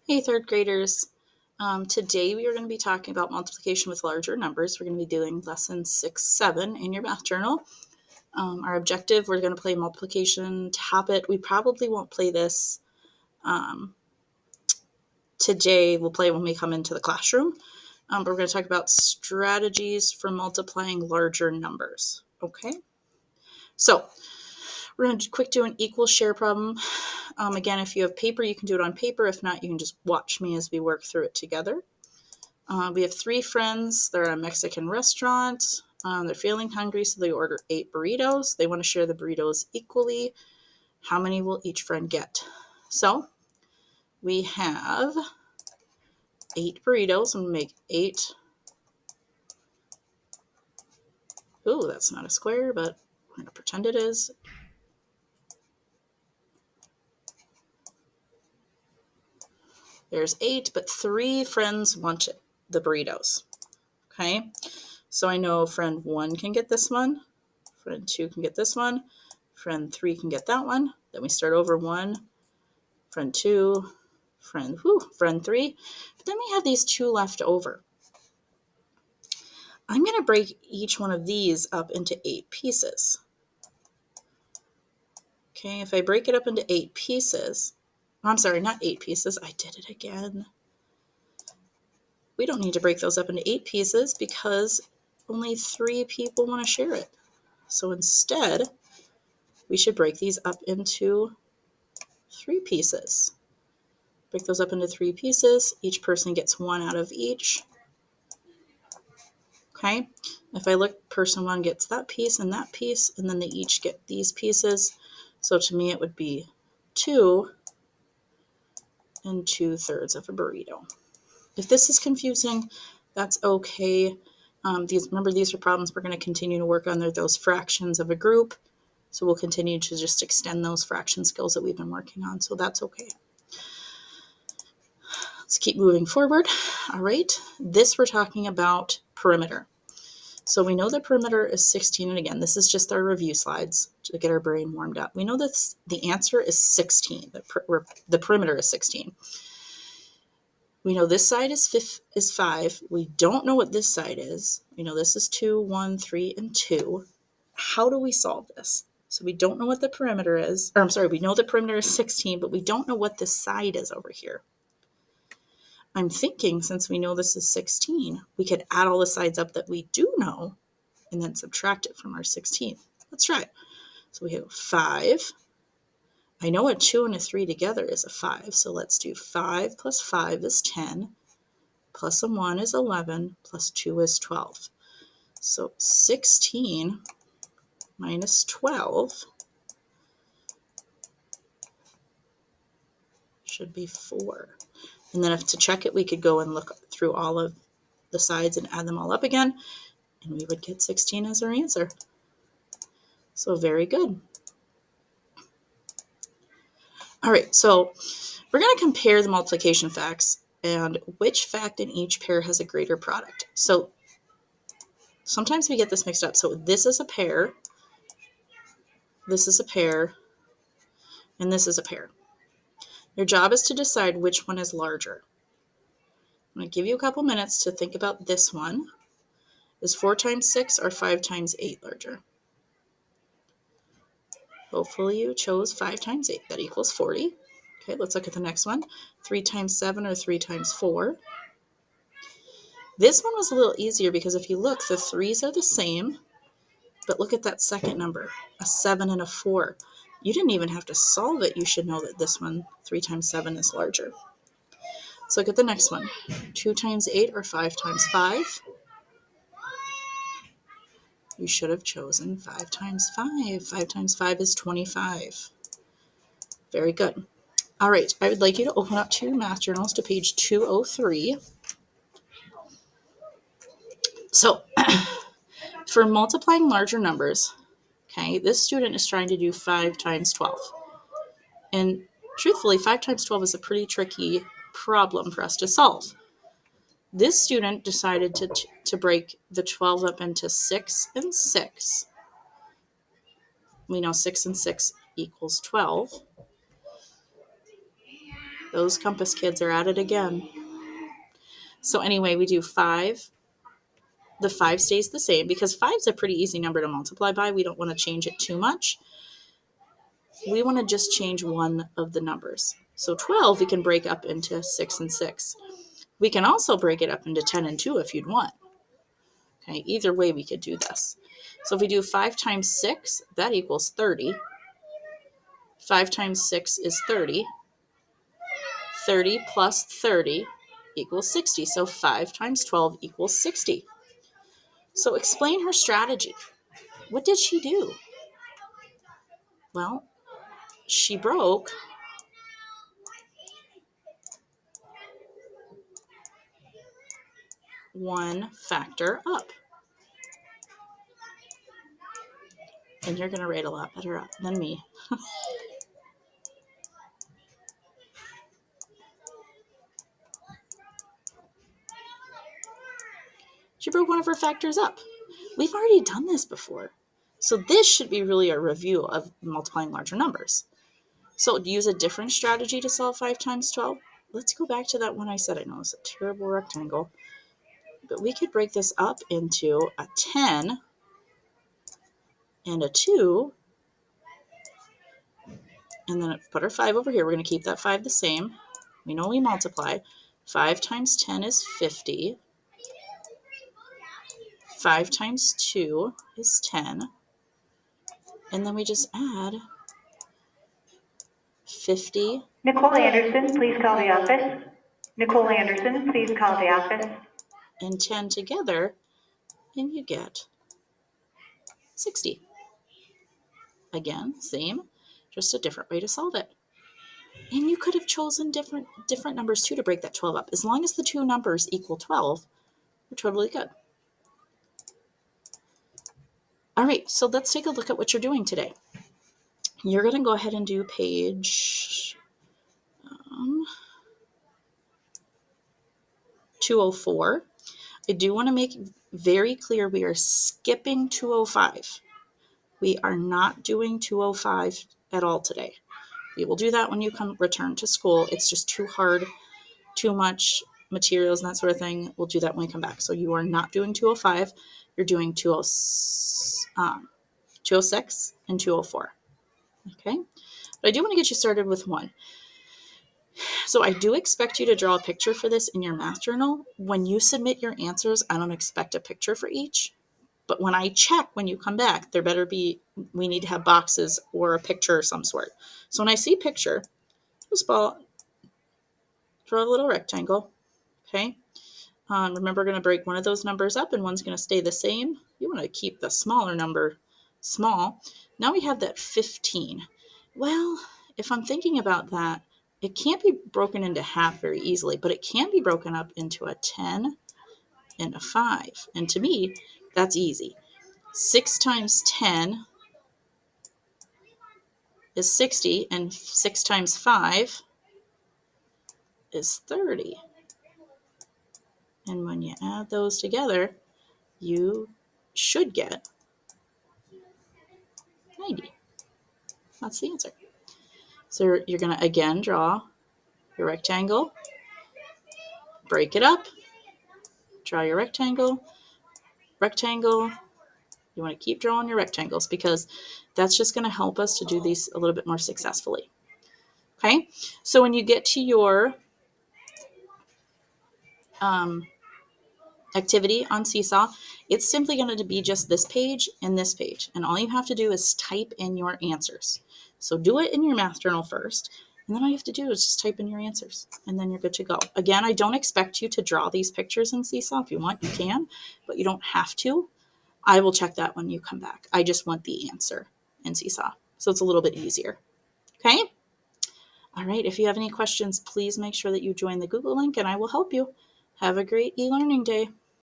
Hey, third graders. Today we are going to be talking about multiplication with larger numbers. We're going to be doing lesson 6-7 in your math journal. Our objective, we're going to play multiplication, tap it. We probably won't play this today. We'll play when we come into the classroom. But we're going to talk about strategies for multiplying larger numbers. Okay? So we're going to quick do an equal share problem. Again, if you have paper, you can do it on paper. If not, you can just watch me as we work through it together. We have 3 friends. They're at a Mexican restaurant. They're feeling hungry, so they order 8 burritos. They want to share the burritos equally. How many will each friend get? So we have 8 burritos. I'm going to make 8. Ooh, that's not a square, but we're going to pretend it is. There's 8, but 3 friends want the burritos. Okay, so I know friend 1 can get this one. Friend 2 can get this one. Friend 3 can get that one. Then we start over 1. Friend 2, friend 3. But then we have these 2 left over. I'm going to break each one of these up into 8 pieces. Okay, if I break it up into 8 pieces, I'm sorry, not 8 pieces, I did it again. We don't need to break those up into 8 pieces because only 3 people want to share it. So instead, we should break these up into 3 pieces. Break those up into 3 pieces. Each person gets 1 out of each. Okay, if I look, person 1 gets that piece, and then they each get these pieces. So to me, it would be 2 2/3 of a burrito. If this is confusing, that's okay. Remember, these are problems we're going to continue to work on. They're those fractions of a group. So we'll continue to just extend those fraction skills that we've been working on. So that's okay. Let's keep moving forward. All right, this we're talking about perimeter. So we know the perimeter is 16, and again, this is just our review slides to get our brain warmed up. We know that the answer is 16. The perimeter is 16. We know this side is 5. We don't know what this side is. We know this is 2, 1, 3, and 2. How do we solve this? So we don't know what the perimeter is. Or I'm sorry, we know the perimeter is 16, but we don't know what this side is over here. I'm thinking, since we know this is 16, we could add all the sides up that we do know and then subtract it from our 16. Let's try it. So we have 5. I know a 2 and a 3 together is a 5, so let's do 5 plus 5 is 10, plus a 1 is 11, plus 2 is 12. So 16 minus 12 should be 4. And then to check it, we could go and look through all of the sides and add them all up again, and we would get 16 as our answer. So very good. All right, so we're going to compare the multiplication facts and which fact in each pair has a greater product. So sometimes we get this mixed up. So this is a pair, this is a pair, and this is a pair. Your job is to decide which one is larger. I'm going to give you a couple minutes to think about this one. Is 4 times 6 or 5 times 8 larger? Hopefully you chose 5 times 8. That equals 40. Okay, let's look at the next one. 3 times 7 or 3 times 4. This one was a little easier because if you look, the 3's are the same, but look at that second number, a 7 and a 4. You didn't even have to solve it. You should know that this one, 3 times 7, is larger. Let's look at the next one. 2 times 8 or 5 times 5. You should have chosen 5 times 5. 5 times 5 is 25. Very good. All right, I would like you to open up to your math journals to page 203. So, for multiplying larger numbers, okay, this student is trying to do 5 times 12. And truthfully, 5 times 12 is a pretty tricky problem for us to solve. This student decided to break the 12 up into 6 and 6. We know 6 and 6 equals 12. Those compass kids are at it again. So anyway, we do 5. The 5 stays the same because 5 is a pretty easy number to multiply by. We don't want to change it too much. We want to just change one of the numbers. So 12 we can break up into 6 and 6. We can also break it up into 10 and 2 if you'd want. Okay, either way we could do this. So if we do 5 times 6, that equals 30. 5 times 6 is 30. 30 plus 30 equals 60. So 5 times 12 equals 60. So explain her strategy. What did she do? Well, she broke one factor up. And you're going to rate a lot better than me. She broke one of her factors up. We've already done this before. So this should be really a review of multiplying larger numbers. So use a different strategy to solve 5 times 12. Let's go back to that one I said. I know it's a terrible rectangle. But we could break this up into a 10 and a 2. And then put our 5 over here. We're going to keep that 5 the same. We know we multiply. 5 times 10 is 50. 5 times 2 is 10. And then we just add 50. Nicole Anderson, please call the office. Nicole Anderson, please call the office. And 10 together, and you get 60. Again, same, just a different way to solve it. And you could have chosen different numbers too to break that 12 up. As long as the two numbers equal 12, you're totally good. All right, so let's take a look at what you're doing today. You're going to go ahead and do page 204. I do want to make very clear we are skipping 205. We are not doing 205 at all today. We will do that when you return to school. It's just too hard, too much materials and that sort of thing. We'll do that when we come back. So you are not doing 205. You're doing 206 and 204. Okay? But I do want to get you started with 1. So I do expect you to draw a picture for this in your math journal. When you submit your answers, I don't expect a picture for each. But when I check when you come back, there better be, we need to have boxes or a picture of some sort. So when I see picture, just draw a little rectangle. Okay. Remember, we're going to break one of those numbers up and one's going to stay the same. You want to keep the smaller number small. Now we have that 15. Well, if I'm thinking about that, it can't be broken into half very easily, but it can be broken up into a 10 and a 5. And to me, that's easy. 6 times 10 is 60, and 6 times 5 is 30. And when you add those together, you should get 90. That's the answer. So you're going to again draw your rectangle, break it up, draw your rectangle. You want to keep drawing your rectangles because that's just going to help us to do these a little bit more successfully. Okay, so when you get to your activity on Seesaw, it's simply going to be just this page and this page. And all you have to do is type in your answers. So do it in your math journal first. And then all you have to do is just type in your answers. And then you're good to go. Again, I don't expect you to draw these pictures in Seesaw. If you want, you can. But you don't have to. I will check that when you come back. I just want the answer in Seesaw. So it's a little bit easier. Okay? All right. If you have any questions, please make sure that you join the Google link and I will help you. Have a great e-learning day.